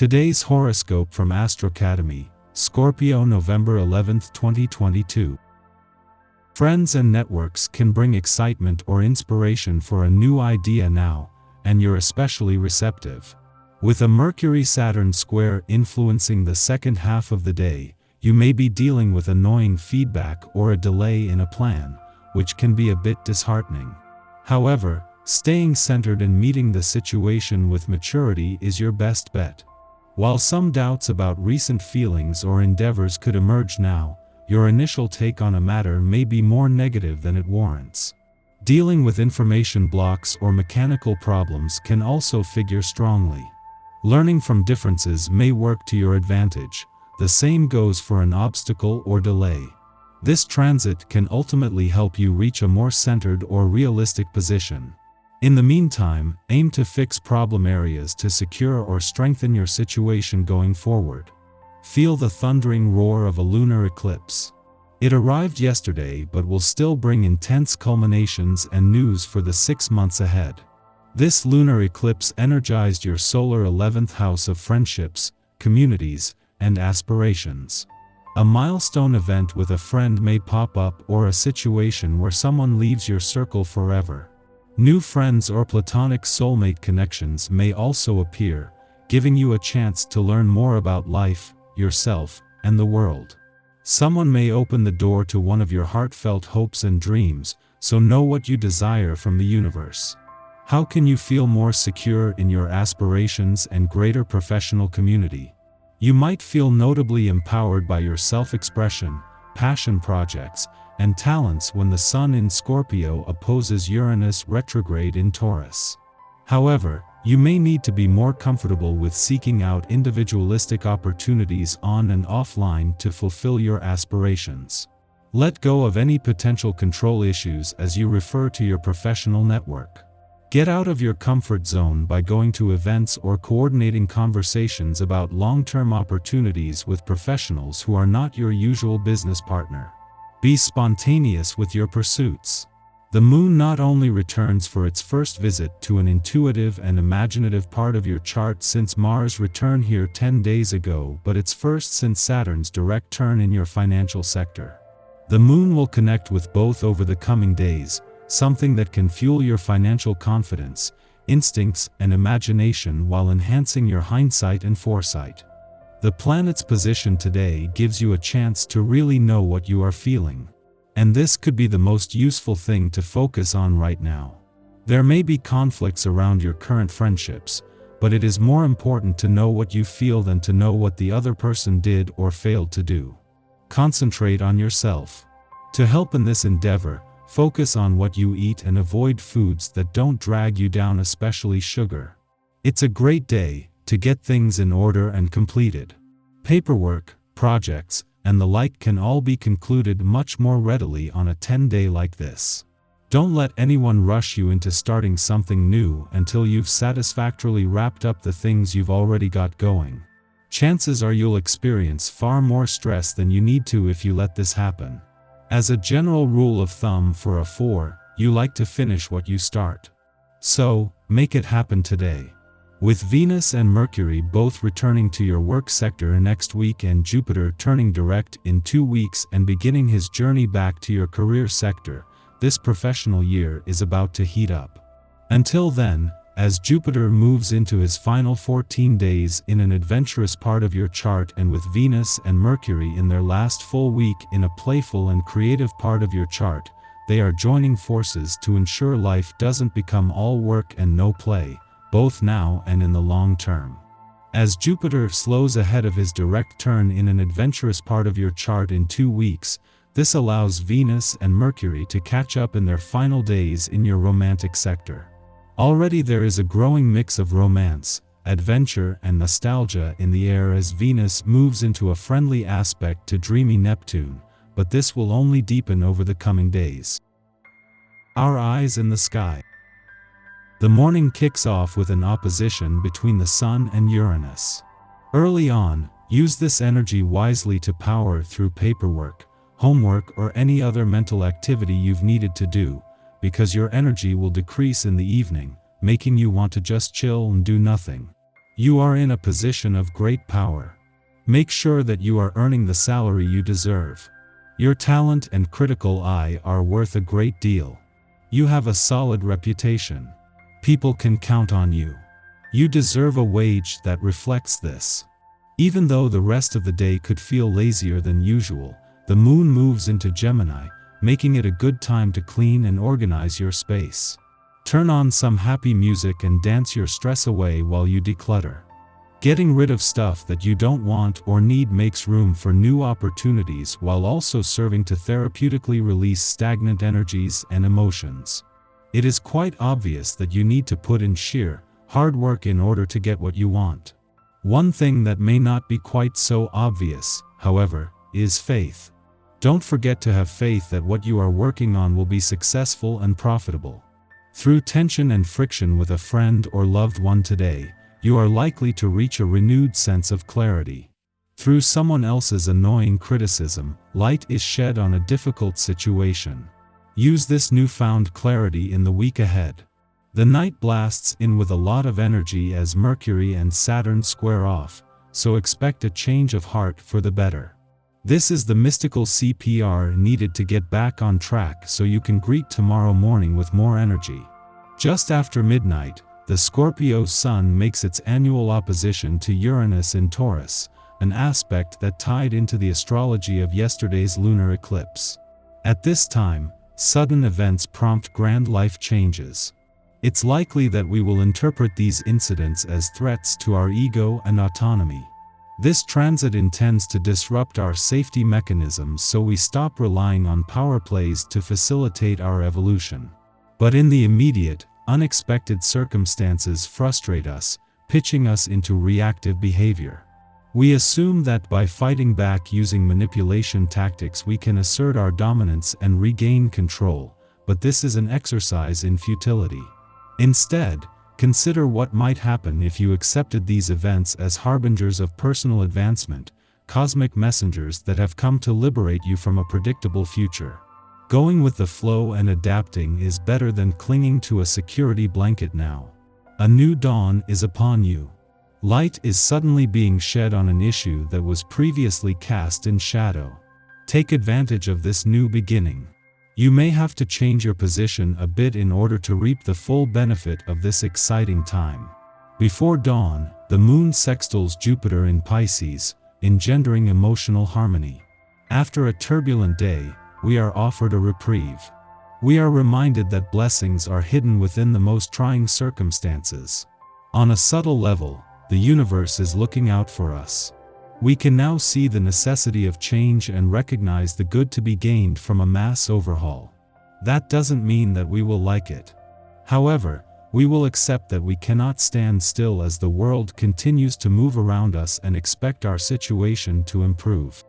Today's horoscope from Astrocademy, Scorpio November 11, 2022. Friends and networks can bring excitement or inspiration for a new idea now, and you're especially receptive. With a Mercury-Saturn square influencing the second half of the day, you may be dealing with annoying feedback or a delay in a plan, which can be a bit disheartening. However, staying centered and meeting the situation with maturity is your best bet. While some doubts about recent feelings or endeavors could emerge now, your initial take on a matter may be more negative than it warrants. Dealing with information blocks or mechanical problems can also figure strongly. Learning from differences may work to your advantage. The same goes for an obstacle or delay. This transit can ultimately help you reach a more centered or realistic position. In the meantime, aim to fix problem areas to secure or strengthen your situation going forward. Feel the thundering roar of a lunar eclipse. It arrived yesterday but will still bring intense culminations and news for the 6 months ahead. This lunar eclipse energized your solar 11th house of friendships, communities, and aspirations. A milestone event with a friend may pop up, or a situation where someone leaves your circle forever. New friends or platonic soulmate connections may also appear, giving you a chance to learn more about life, yourself, and the world. Someone may open the door to one of your heartfelt hopes and dreams, so know what you desire from the universe. How can you feel more secure in your aspirations and greater professional community? You might feel notably empowered by your self-expression, passion projects, and talents when the Sun in Scorpio opposes Uranus retrograde in Taurus. However, you may need to be more comfortable with seeking out individualistic opportunities on and offline to fulfill your aspirations. Let go of any potential control issues as you refer to your professional network. Get out of your comfort zone by going to events or coordinating conversations about long-term opportunities with professionals who are not your usual business partner. Be spontaneous with your pursuits. The moon not only returns for its first visit to an intuitive and imaginative part of your chart since Mars' return here 10 days ago, but its first since Saturn's direct turn in your financial sector. The moon will connect with both over the coming days, something that can fuel your financial confidence, instincts, and imagination while enhancing your hindsight and foresight. The planet's position today gives you a chance to really know what you are feeling. And this could be the most useful thing to focus on right now. There may be conflicts around your current friendships, but it is more important to know what you feel than to know what the other person did or failed to do. Concentrate on yourself. To help in this endeavor, focus on what you eat and avoid foods that don't drag you down, especially sugar. It's a great day to get things in order and completed. Paperwork, projects, and the like can all be concluded much more readily on a 10-day like this. Don't let anyone rush you into starting something new until you've satisfactorily wrapped up the things you've already got going. Chances are you'll experience far more stress than you need to if you let this happen. As a general rule of thumb for a 4, you like to finish what you start. So, make it happen today. With Venus and Mercury both returning to your work sector next week and Jupiter turning direct in 2 weeks and beginning his journey back to your career sector, this professional year is about to heat up. Until then, as Jupiter moves into his final 14 days in an adventurous part of your chart, and with Venus and Mercury in their last full week in a playful and creative part of your chart, they are joining forces to ensure life doesn't become all work and no play, both now and in the long term. As Jupiter slows ahead of his direct turn in an adventurous part of your chart in 2 weeks, this allows Venus and Mercury to catch up in their final days in your romantic sector. Already there is a growing mix of romance, adventure, and nostalgia in the air as Venus moves into a friendly aspect to dreamy Neptune, but this will only deepen over the coming days. Our eyes in the sky. The morning kicks off with an opposition between the Sun and Uranus. Early on, use this energy wisely to power through paperwork, homework, or any other mental activity you've needed to do, because your energy will decrease in the evening, making you want to just chill and do nothing. You are in a position of great power. Make sure that you are earning the salary you deserve. Your talent and critical eye are worth a great deal. You have a solid reputation. People can count on you. You deserve a wage that reflects this. Even though the rest of the day could feel lazier than usual, the moon moves into Gemini, making it a good time to clean and organize your space. Turn on some happy music and dance your stress away while you declutter. Getting rid of stuff that you don't want or need makes room for new opportunities while also serving to therapeutically release stagnant energies and emotions. It is quite obvious that you need to put in sheer, hard work in order to get what you want. One thing that may not be quite so obvious, however, is faith. Don't forget to have faith that what you are working on will be successful and profitable. Through tension and friction with a friend or loved one today, you are likely to reach a renewed sense of clarity. Through someone else's annoying criticism, light is shed on a difficult situation. Use this newfound clarity in the week ahead. The night blasts in with a lot of energy as Mercury and Saturn square off, so expect a change of heart for the better. This is the mystical CPR needed to get back on track so you can greet tomorrow morning with more energy. Just after midnight, the Scorpio Sun makes its annual opposition to Uranus in Taurus, an aspect that tied into the astrology of yesterday's lunar eclipse. At this time, sudden events prompt grand life changes. It's likely that we will interpret these incidents as threats to our ego and autonomy. This transit intends to disrupt our safety mechanisms so we stop relying on power plays to facilitate our evolution. But in the immediate, unexpected circumstances frustrate us, pitching us into reactive behavior. We assume that by fighting back using manipulation tactics we can assert our dominance and regain control, but this is an exercise in futility. Instead, consider what might happen if you accepted these events as harbingers of personal advancement, cosmic messengers that have come to liberate you from a predictable future. Going with the flow and adapting is better than clinging to a security blanket now. A new dawn is upon you. Light is suddenly being shed on an issue that was previously cast in shadow. Take advantage of this new beginning. You may have to change your position a bit in order to reap the full benefit of this exciting time. Before dawn, the moon sextiles Jupiter in Pisces, engendering emotional harmony. After a turbulent day, we are offered a reprieve. We are reminded that blessings are hidden within the most trying circumstances. On a subtle level, the universe is looking out for us. We can now see the necessity of change and recognize the good to be gained from a mass overhaul. That doesn't mean that we will like it. However, we will accept that we cannot stand still as the world continues to move around us and expect our situation to improve.